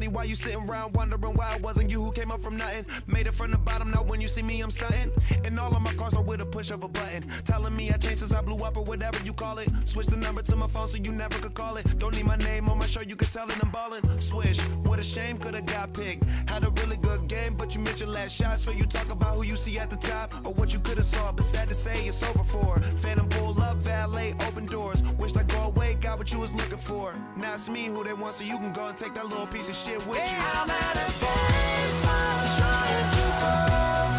money while you sitting around wondering why it wasn't you who came up from nothing. Made it from the bottom, now when you see me I'm stunting. And all of my cars are with a push of a button. Telling me I changed since I blew up or whatever you call it. Switch the number to my phone so you never could call it. Don't need my name on my shirt, you could tell it I'm ballin'. Swish, what a shame, could've got picked. Had a really good game, but you missed your last shot. So you talk about who you see at the top or what you could've saw. But sad to say it's over for. Phantom pull up, valet, open doors. Wished I go away, got what you was looking for. Now it's me who they want, so you can go and take that little piece of shit with you. I'm at a baseball trying to go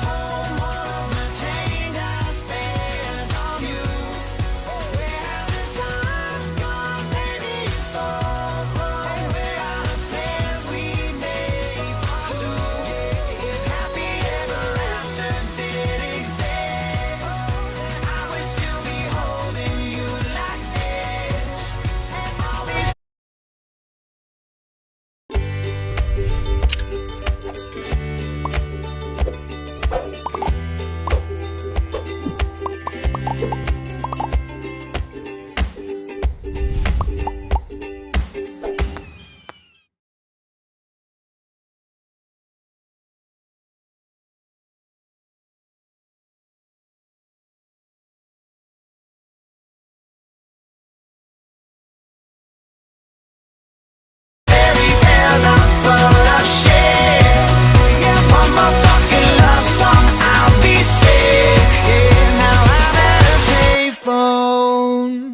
home. All of the change I spent on you. Where have the times gone? Maybe it's all wrong. Where are the plans we made for two? If happy ever after did exist, I would still be holding you like this. And always. Fairy tales are full of shit. One more fucking love song, I'll be sick. Now I'm at a payphone.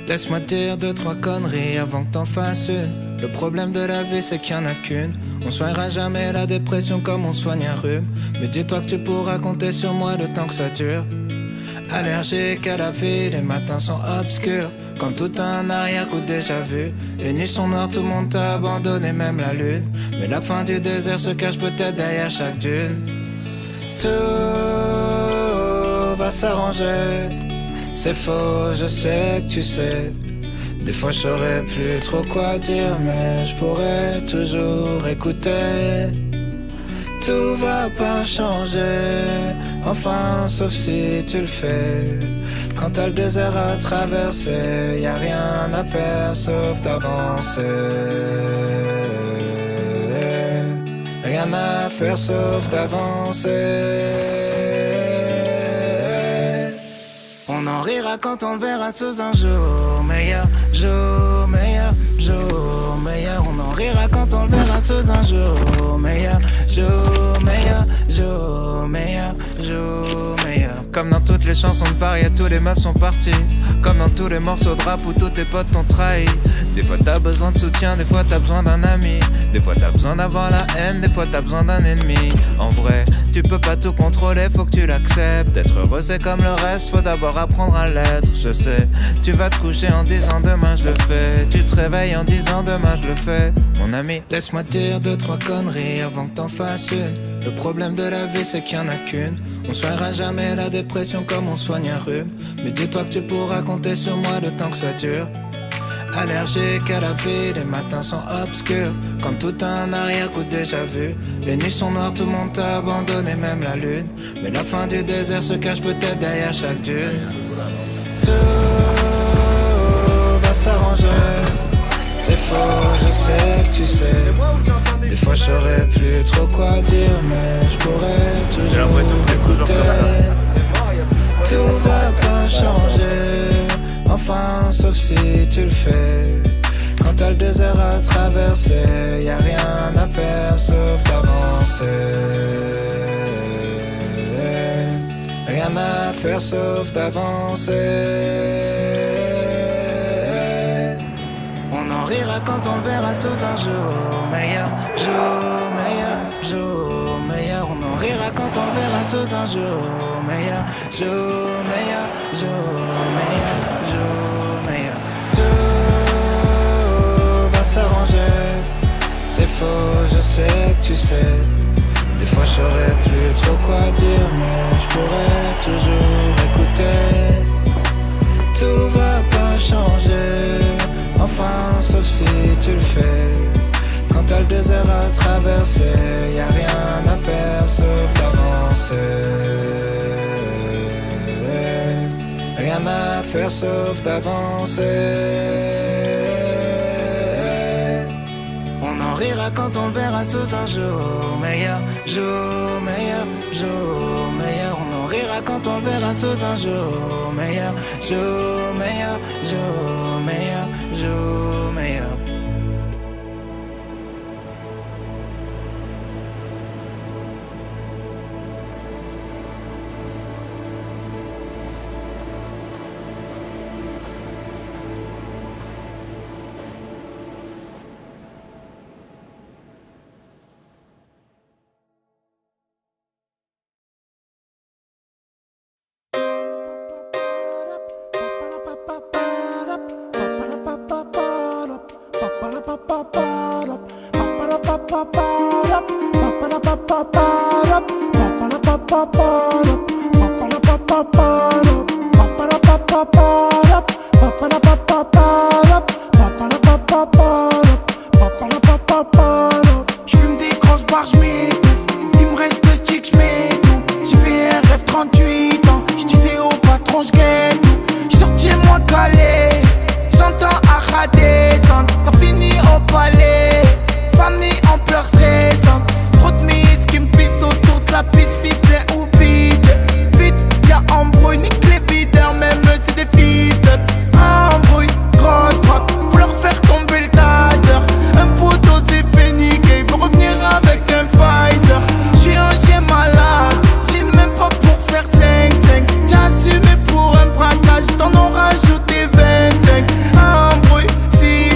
Laisse-moi dire deux, trois conneries avant que t'en fasses une. Le problème de la vie c'est qu'il y en a qu'une. On soignera jamais la dépression comme on soigne un rhume. Mais dis-toi que tu pourras compter sur moi le temps que ça dure. Allergique à la vie, les matins sont obscurs. Comme tout un arrière-coup déjà vu. Les nuits sont noires, tout le monde t'a abandonné, même la lune. Mais la fin du désert se cache peut-être derrière chaque dune. Tout va s'arranger. C'est faux, je sais que tu sais. Des fois je saurais plus trop quoi dire, mais je pourrais toujours écouter. Tout va pas changer, enfin sauf si tu le fais. Quand t'as le désert à traverser, y a rien à faire sauf d'avancer. Rien à faire sauf d'avancer. On en rira quand on le verra sous un jour meilleur, jour meilleur, jour meilleur. On en rira quand on le verra sous un jour meilleur, jour meilleur, jour meilleur, jour meilleur. Comme dans toutes les chansons de Faria, tous les meufs sont partis. Comme dans tous les morceaux de rap où tous tes potes t'ont trahi. Des fois t'as besoin de soutien, des fois t'as besoin d'un ami. Des fois t'as besoin d'avoir la haine, des fois t'as besoin d'un ennemi. En vrai, tu peux pas tout contrôler, faut que tu l'acceptes. Être heureux c'est comme le reste, faut d'abord apprendre à l'être. Je sais, tu vas te coucher en disant demain je le fais. Tu te réveilles en disant demain je le fais. Mon ami, laisse-moi dire deux, trois conneries avant que t'en fasses une. Le problème de la vie c'est qu'il y en a qu'une. On soignera jamais la dépression comme on soigne un rhume. Mais dis-toi que tu pourras compter sur moi le temps que ça dure. Allergique à la vie, les matins sont obscurs. Comme tout un arrière-coup déjà vu. Les nuits sont noires, tout le monde t'a abandonné, même la lune. Mais la fin du désert se cache peut-être derrière chaque dune. Tout va s'arranger. C'est faux, je sais que tu sais. Des fois je saurais plus trop quoi dire, mais je pourrais toujours écouter. Tout va pas changer, enfin sauf si tu le fais. Quand t'as le désert à traverser, y'a rien à faire sauf d'avancer. Rien à faire sauf d'avancer. On en rira quand on le verra sous un jour meilleur, jour meilleur, jour meilleur. On en rira quand on le verra sous un jour meilleur, jour meilleur, jour meilleur, jour meilleur. Tout va s'arranger, c'est faux, je sais que tu sais. Des fois je saurais plus trop quoi dire, mais je pourrais toujours écouter. Tout va pas changer, enfin sauf si tu le fais. Quand t'as le désert à traverser, y'a rien à faire sauf d'avancer. Rien à faire sauf d'avancer. On en rira quand on le verra sous un jour meilleur, jour meilleur, jour meilleur. On en rira quand on le verra sous un jour meilleur, jour meilleur, jour meilleur, jour meilleur. J'fume des grosses barres, j'm'étouffe. Il me reste 2 sticks, j'm'étouffe. J'ai fait un rêve 38 ans. J'disais au patron, j'guette tout. J'sorti moi calé. J'entends Acha descendre. Ça finit au palais. Famille en pleurs stressantes. Trop de mises qui me pistent autour de la piste. Ficelé ou vide. Vite, y'a embrouille, nique les videurs. Même c'est des fils de embrouille. Grosse droite, faut leur faire tomber le taser. Un poteau s'est fait niquer. Il faut revenir avec un Pfizer. J'suis un chien malade. J'ai même pas pour faire 5-5. J'ai assumé pour un braquage. T'en ont rajouté 25. Embrouille, si,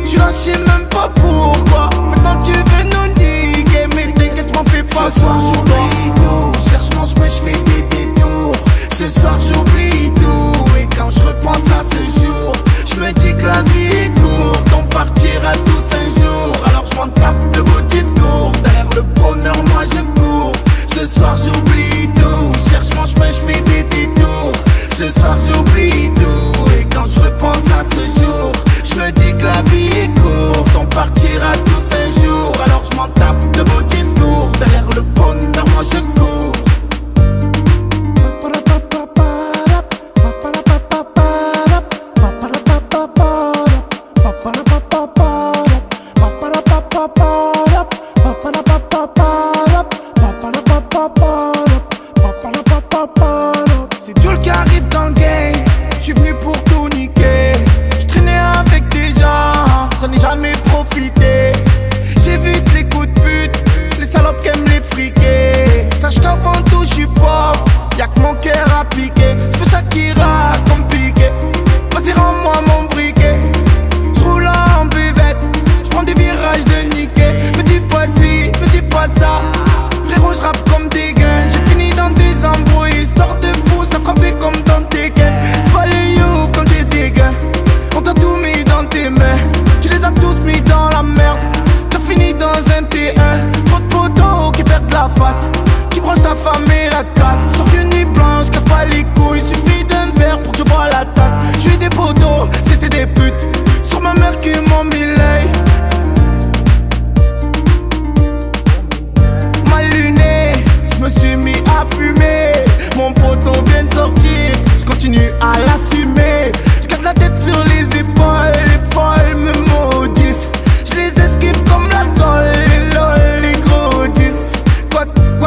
j'suis là, j'sais même pas pourquoi. Maintenant tu veux nous niquer. Mais t'inquiète, m'en fais pas. Ce soir j'oublie tout. Cherche mon chemin, j'fais des détours. Ce soir j'oublie tout. Et quand je repense à ce jour, j'me dis que la vie est courte. On partira tous un jour. Alors je m'en tape de vos discours. Derrière le bonheur, moi je cours. Ce soir j'oublie tout. Cherche mon chemin, j'fais des détours. Ce soir j'oublie tout. Et quand je repense à ce jour, j'me dis que la vie est courte. On partira tous un jour. Alors je m'en tape de vos discours. Derrière le bonheur, moi je cours. Papa,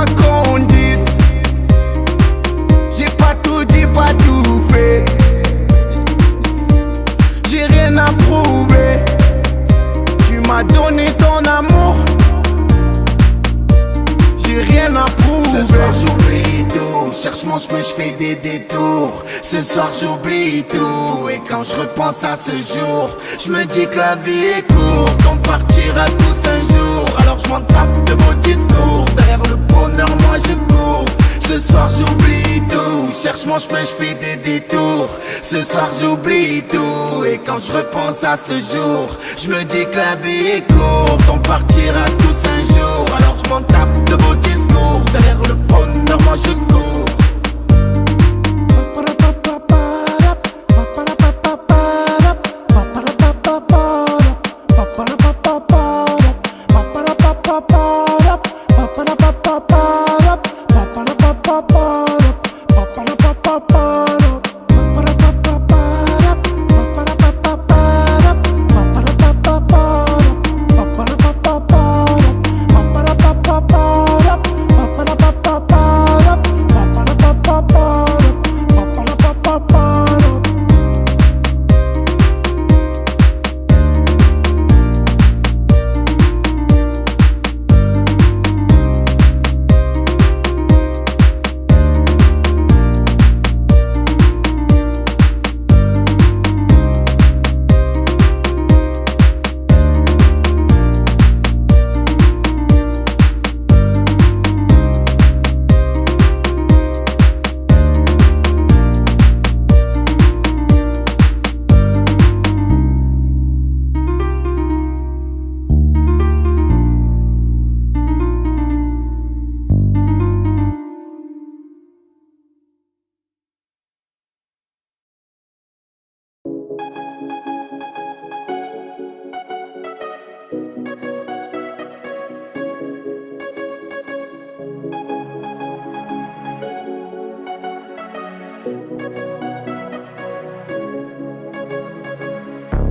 quoi qu'on dise. J'ai pas tout dit, pas tout fait. J'ai rien à prouver. Tu m'as donné ton amour. J'ai rien à prouver. Ce soir j'oublie tout. Cherche mon chemin, j'fais des détours. Ce soir j'oublie tout. Et quand je repense à ce jour, je me dis que la vie est courte. On partira tous un jour. Alors je m'en tape de vos discours. Derrière le bonheur moi je cours. Ce soir j'oublie tout. Cherche mon chemin, j'fais des détours. Ce soir j'oublie tout. Et quand je repense à ce jour, je me dis que la vie est courte. On partira tous un jour. Alors je m'en tape de vos discours. Derrière le bonheur moi je cours.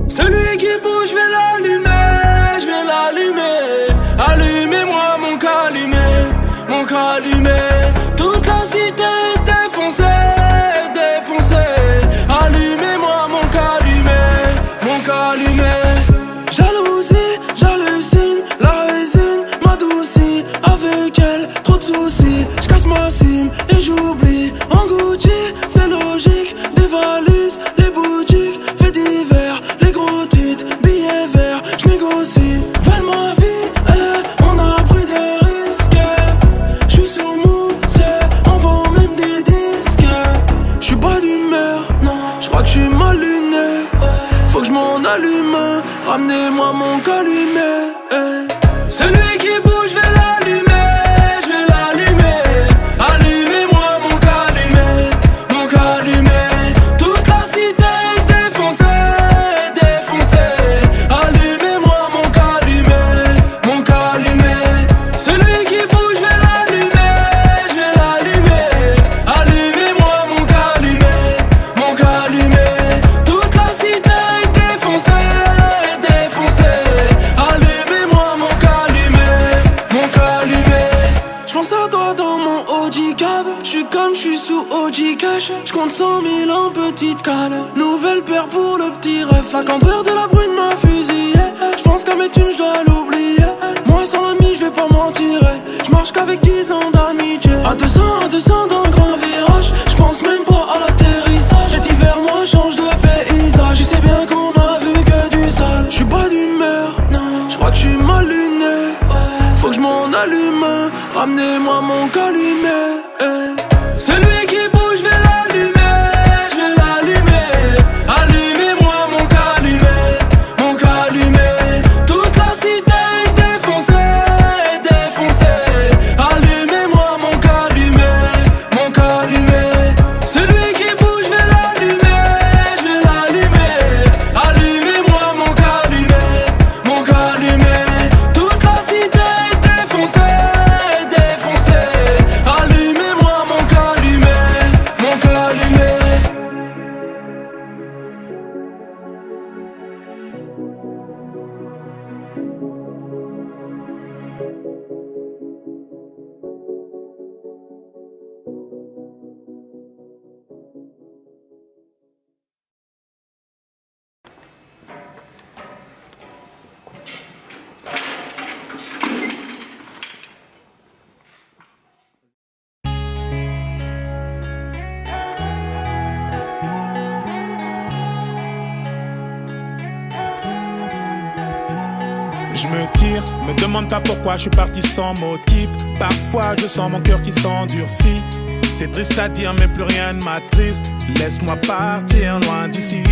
Celui qui bouge, je vais l'allumer, je vais l'allumer. Allumez-moi mon calumet, mon calumet. Toute la cité est défoncée, défoncée. Allumez-moi mon calumet, mon calumet. Jalousie, j'hallucine, la résine m'adoucit. Avec elle, trop de soucis. J'casse ma cime et j'oublie. En Gucci, c'est logique. Des valises, les boutiques, faits divers. Billets verts, j'négocie. Val ma vie, on a pris des risques. J'suis sous mousse, on vend même des disques. J'suis pas d'humeur, j'crois que j'suis mal luné. Faut que j'm'en allume, ramenez-moi mon calumet. Celui qui bouge, je vais l'allumer, je vais l'allumer. Allumez-moi mon calumet, mon calumet. Toute la cité est défoncée. Celui qui bouge, je vais l'allumer, je vais l'allumer. Allumez-moi mon calumet, mon calumet. Toute la cité est défoncée, défoncée. Allumez-moi mon calumet, mon calumet. J'pense à toi dans mon Audi cab. J'suis comme j'suis sous Audi cash. J'compte 100 000 en petite cale. Nouvelle paire pour le petit ref. La cambrure de la brune m'a fusillé. J'pense qu'à mes thunes, j'dois l'oublier. Moi sans l'ami, j'vais pas m'en tirer. J'marche qu'avec 10 ans d'amitié. À 200 dans le grand virage. J'pense même pas à l'atterrissage. Cet hiver, moi change de paysage. Je sais bien qu'on a vu que du sale. J'suis pas d'humeur, j'crois que j'suis mal luné. Faut que j'm'en allume, ramenez-moi mon calumet. Celui qui bouge, je vais l'allumer, je vais l'allumer. Allumez-moi mon calumet, mon calumet. Toute la cité est défoncée, défoncée. Allumez-moi mon calumet, mon calumet. Celui qui bouge, je vais l'allumer, je vais l'allumer. Allumez-moi mon calumet, mon calumet. Toute la cité est défoncée, défoncée. Allumez-moi Je me tire, me demande pas pourquoi je suis parti sans motif. Parfois je sens mon cœur qui s'endurcit. C'est triste à dire mais plus rien ne m'attriste. Laisse-moi partir loin d'ici.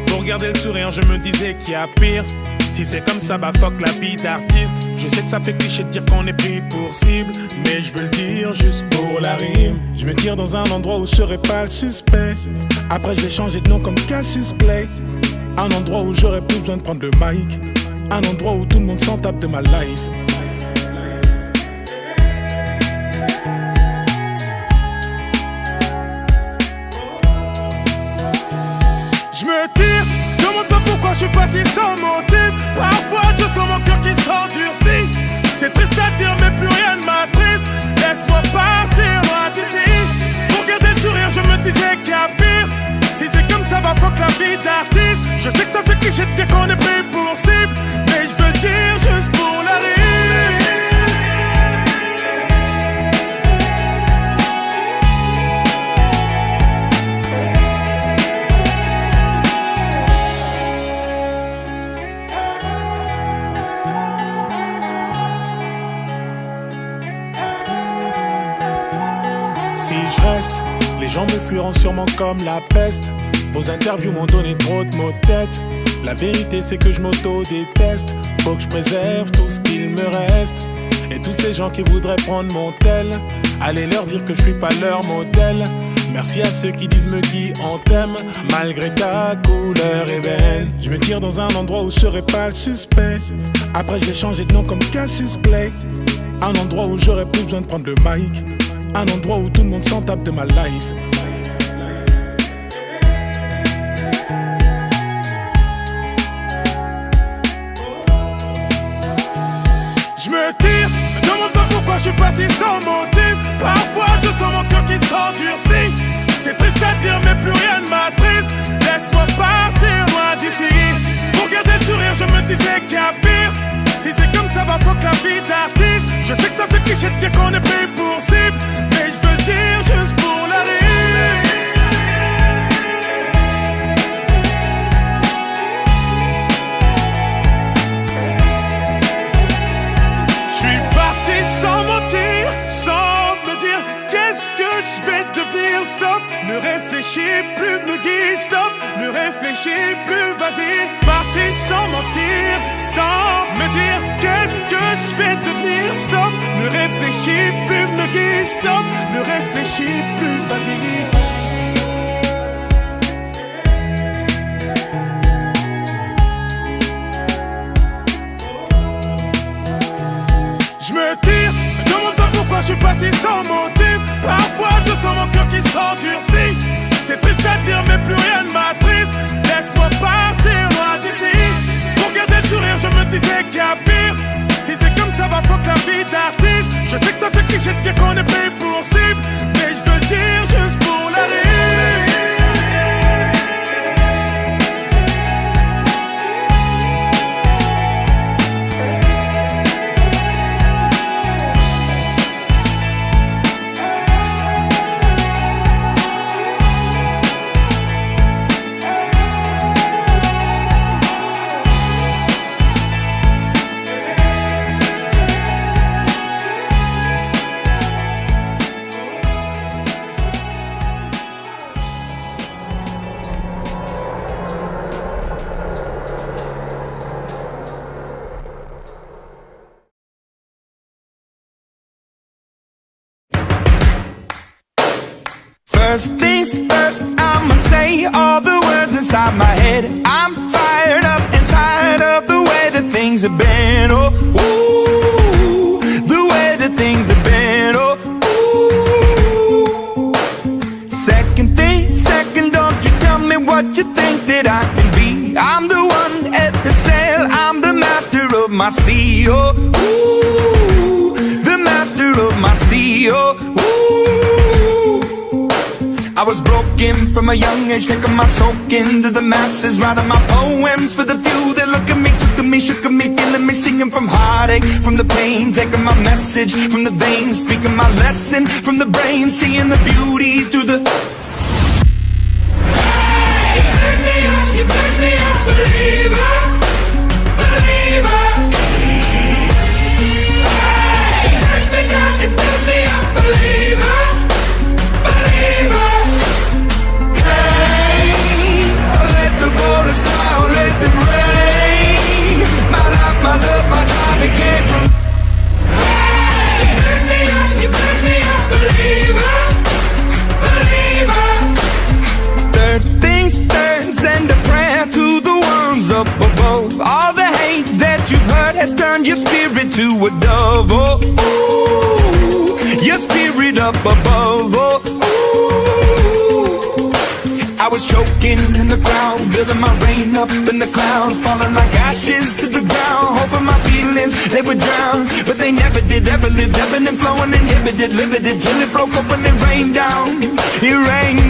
Pour garder le sourire je me disais qu'il y a pire. Si c'est comme ça, bah fuck la vie d'artiste. Je sais que ça fait cliché de dire qu'on est pris pour cible, mais je veux le dire juste pour la rime. Je me tire dans un endroit où je serai pas le suspect. Après j'ai changé de nom comme Cassius Clay. Un endroit où j'aurais plus besoin de prendre le mic. Un endroit où tout le monde s'en tape de ma life. Je me tire, demande pas pourquoi je suis parti sans motif. Parfois je sens mon cœur qui s'endurcit. C'est triste à dire mais plus rien ne m'attriste. Laisse-moi partir loin d'ici. Pour garder le sourire je me disais qu'il y a pire. Si c'est comme ça va fuck la vie d'artiste. Je sais que ça fait cliché de dire qu'on est pris pour cible, mais je veux le dire juste pour la rime. Si je reste, les gens me fuiront sûrement comme la peste. Vos interviews m'ont donné trop de maux de tête. La vérité c'est que je m'auto-déteste. Faut que je préserve tout ce qu'il me reste. Et tous ces gens qui voudraient prendre mon tel, allez leur dire que je suis pas leur modèle. Merci à ceux qui disent me qui on t'aime, malgré ta couleur ébène. Je me tire dans un endroit où je serai pas le suspect. Après j'ai changé de nom comme Cassius Clay. Un endroit où j'aurais plus besoin de prendre le mic. Un endroit où tout le monde s'en tape de ma life. Je me tire, me demande pas pourquoi je suis parti sans motif. Parfois je sens mon cœur qui s'endurcit. C'est triste à dire mais plus rien ne m'attriste. Laisse-moi partir loin d'ici. Pour garder le sourire je me disais qu'il y a pire. Si c'est comme ça va fuck la vie d'artiste. Je sais que ça fait cliché de dire qu'on est pris pour cible, mais je veux le dire juste pour la rime. Sans mentir, sans me dire qu'est-ce que je vais devenir. Stop, ne réfléchis plus, me guide. Stop, ne réfléchis plus, vas-y. Parti sans mentir, sans me dire qu'est-ce que je vais devenir. Stop, ne réfléchis plus, me guide. Stop, ne réfléchis plus, vas-y. Je me tire, me demande pas pourquoi je suis parti sans motif. Parfois je sens mon cœur qui s'endurcit. C'est triste à dire mais plus rien ne m'attriste. Laisse-moi partir loin d'ici. Pour garder le sourire je me disais qu'il y a pire. Si c'est comme ça va fuck la vie d'artiste. Je sais que ça fait cliché de dire qu'on est pris pour cible, mais je veux le dire juste pour la rime. First things first, I'ma say all the words inside my head. I'm fired up and tired of the way that things have been. Oh, ooh, the way that things have been. Oh, ooh. Second thing, second, don't you tell me what you think that I can be. I'm the one at the sail, I'm the master of my sea. Oh, ooh, the master of my sea. Oh, ooh. I was broken from a young age, taking my soak into the masses, writing my poems for the few that look at me, took at me, shook at me, feeling me, singing from heartache, from the pain, taking my message from the veins, speaking my lesson from the brain, seeing the beauty through the... Hey, you burn me up, believer, believer. turned your spirit to a dove, oh, oh. Your spirit up above, oh, oh. I was choking in the crowd, building my rain up in the cloud, falling like ashes to the ground, hoping my feelings, they would drown, but they never did, ever lived, ebbing and flowing, inhibited, limited, till it broke open and rained down, it rained